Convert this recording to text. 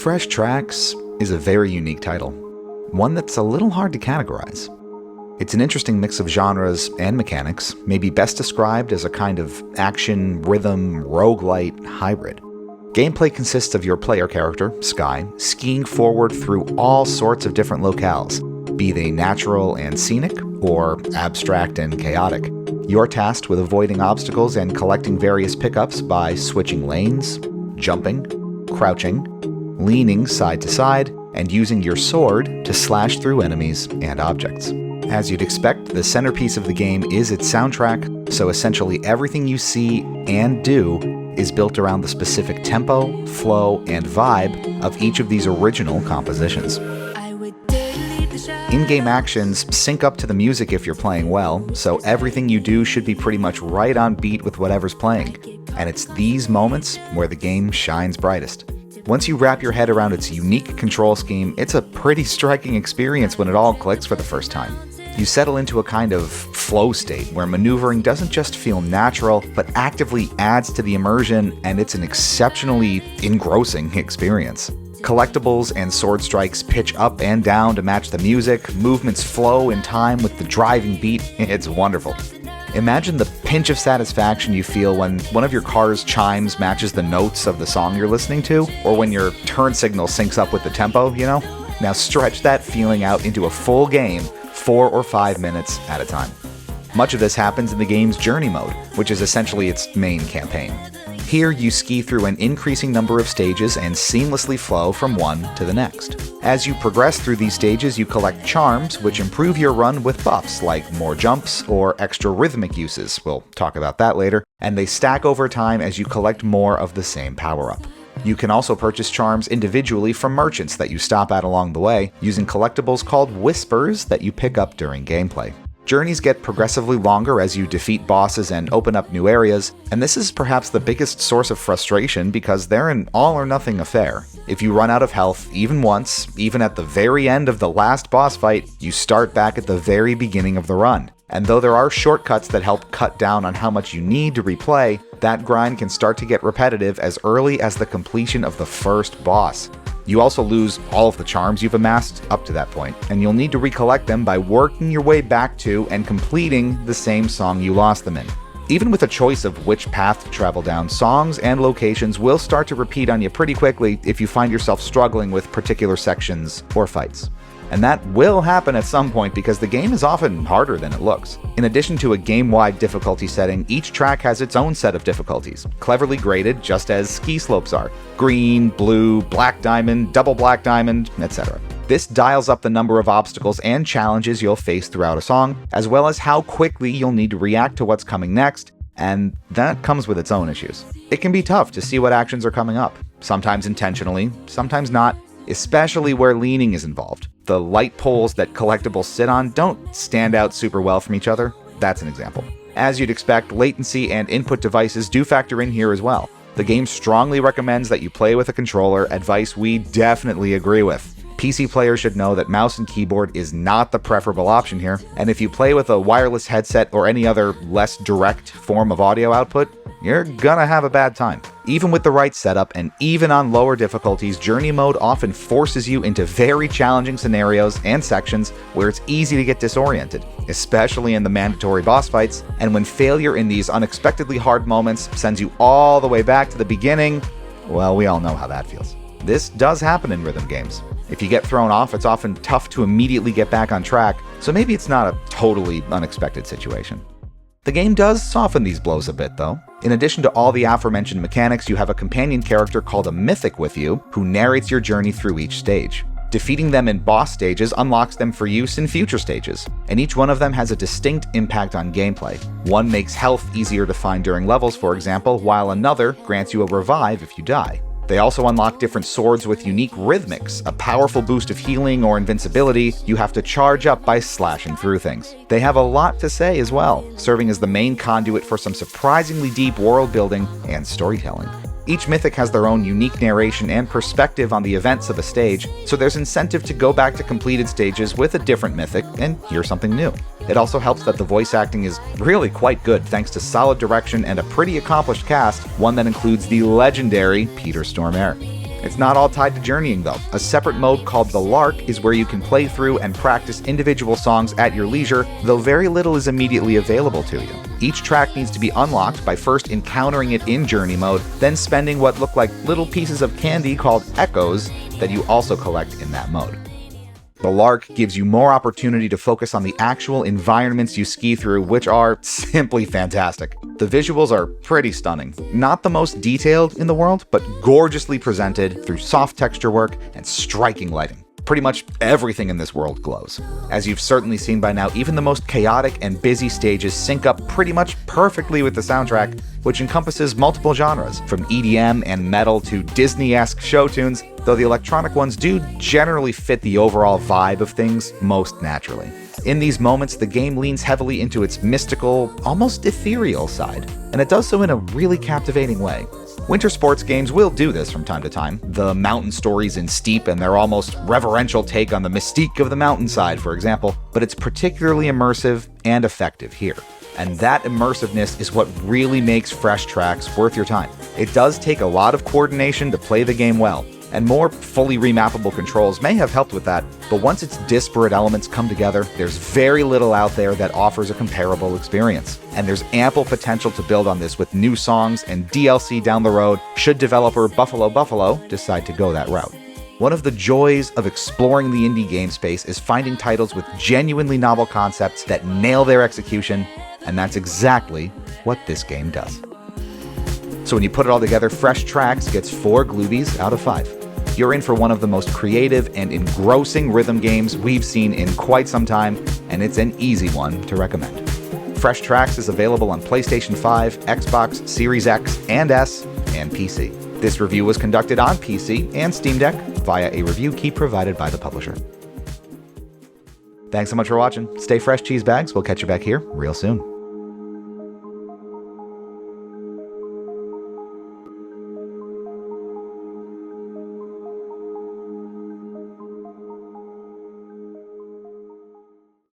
Fresh Tracks is a very unique title, one that's a little hard to categorize. It's an interesting mix of genres and mechanics, maybe best described as a kind of action-rhythm-roguelite hybrid. Gameplay consists of your player character, Sky, skiing forward through all sorts of different locales, be they natural and scenic, or abstract and chaotic. You're tasked with avoiding obstacles and collecting various pickups by switching lanes, jumping, crouching, leaning side to side, and using your sword to slash through enemies and objects. As you'd expect, the centerpiece of the game is its soundtrack, so essentially everything you see and do is built around the specific tempo, flow, and vibe of each of these original compositions. In-game actions sync up to the music if you're playing well, so everything you do should be pretty much right on beat with whatever's playing, and it's these moments where the game shines brightest. Once you wrap your head around its unique control scheme, it's a pretty striking experience when it all clicks for the first time. You settle into a kind of flow state where maneuvering doesn't just feel natural, but actively adds to the immersion, and it's an exceptionally engrossing experience. Collectibles and sword strikes pitch up and down to match the music, movements flow in time with the driving beat. It's wonderful. Imagine the pinch of satisfaction you feel when one of your car's chimes matches the notes of the song you're listening to, or when your turn signal syncs up with the tempo, you know? Now stretch that feeling out into a full game, 4 or 5 minutes at a time. Much of this happens in the game's journey mode, which is essentially its main campaign. Here, you ski through an increasing number of stages and seamlessly flow from one to the next. As you progress through these stages, you collect charms, which improve your run with buffs like more jumps or extra rhythmic uses. We'll talk about that later. And they stack over time as you collect more of the same power-up. You can also purchase charms individually from merchants that you stop at along the way, using collectibles called whispers that you pick up during gameplay. Journeys get progressively longer as you defeat bosses and open up new areas, and this is perhaps the biggest source of frustration because they're an all-or-nothing affair. If you run out of health even once, even at the very end of the last boss fight, you start back at the very beginning of the run. And though there are shortcuts that help cut down on how much you need to replay, that grind can start to get repetitive as early as the completion of the first boss. You also lose all of the charms you've amassed up to that point, and you'll need to recollect them by working your way back to and completing the same song you lost them in. Even with a choice of which path to travel down, songs and locations will start to repeat on you pretty quickly if you find yourself struggling with particular sections or fights. And that will happen at some point because the game is often harder than it looks. In addition to a game-wide difficulty setting, each track has its own set of difficulties, cleverly graded just as ski slopes are. Green, blue, black diamond, double black diamond, etc. This dials up the number of obstacles and challenges you'll face throughout a song, as well as how quickly you'll need to react to what's coming next, and that comes with its own issues. It can be tough to see what actions are coming up, sometimes intentionally, sometimes not, especially where leaning is involved. The light poles that collectibles sit on don't stand out super well from each other. That's an example. As you'd expect, latency and input devices do factor in here as well. The game strongly recommends that you play with a controller, advice we definitely agree with. PC players should know that mouse and keyboard is not the preferable option here, and if you play with a wireless headset or any other less direct form of audio output, you're gonna have a bad time. Even with the right setup and even on lower difficulties, Journey Mode often forces you into very challenging scenarios and sections where it's easy to get disoriented, especially in the mandatory boss fights, and when failure in these unexpectedly hard moments sends you all the way back to the beginning, well, we all know how that feels. This does happen in rhythm games. If you get thrown off, it's often tough to immediately get back on track, so maybe it's not a totally unexpected situation. The game does soften these blows a bit, though. In addition to all the aforementioned mechanics, you have a companion character called a Mythic with you, who narrates your journey through each stage. Defeating them in boss stages unlocks them for use in future stages, and each one of them has a distinct impact on gameplay. One makes health easier to find during levels, for example, while another grants you a revive if you die. They also unlock different swords with unique rhythmics, a powerful boost of healing or invincibility you have to charge up by slashing through things. They have a lot to say as well, serving as the main conduit for some surprisingly deep world building and storytelling. Each mythic has their own unique narration and perspective on the events of a stage, so there's incentive to go back to completed stages with a different mythic and hear something new. It also helps that the voice acting is really quite good thanks to solid direction and a pretty accomplished cast, one that includes the legendary Peter Stormare. It's not all tied to journeying though. A separate mode called the Lark is where you can play through and practice individual songs at your leisure, though very little is immediately available to you. Each track needs to be unlocked by first encountering it in journey mode, then spending what look like little pieces of candy called echoes that you also collect in that mode. The Lark gives you more opportunity to focus on the actual environments you ski through, which are simply fantastic. The visuals are pretty stunning. Not the most detailed in the world, but gorgeously presented through soft texture work and striking lighting. Pretty much everything in this world glows. As you've certainly seen by now, even the most chaotic and busy stages sync up pretty much perfectly with the soundtrack, which encompasses multiple genres, from EDM and metal to Disney-esque show tunes, though the electronic ones do generally fit the overall vibe of things most naturally. In these moments, the game leans heavily into its mystical, almost ethereal side, and it does so in a really captivating way. Winter sports games will do this from time to time. The mountain stories in Steep and their almost reverential take on the mystique of the mountainside, for example, but it's particularly immersive and effective here. And that immersiveness is what really makes Fresh Tracks worth your time. It does take a lot of coordination to play the game well, and more fully remappable controls may have helped with that, but once its disparate elements come together, there's very little out there that offers a comparable experience. And there's ample potential to build on this with new songs and DLC down the road, should developer Buffalo decide to go that route. One of the joys of exploring the indie game space is finding titles with genuinely novel concepts that nail their execution, and that's exactly what this game does. So when you put it all together, Fresh Tracks gets 4 Gloobies out of 5. You're in for one of the most creative and engrossing rhythm games we've seen in quite some time, and it's an easy one to recommend. Fresh Tracks is available on PlayStation 5, Xbox, Series X and S, and PC. This review was conducted on PC and Steam Deck via a review key provided by the publisher. Thanks so much for watching. Stay fresh, cheese bags. We'll catch you back here real soon.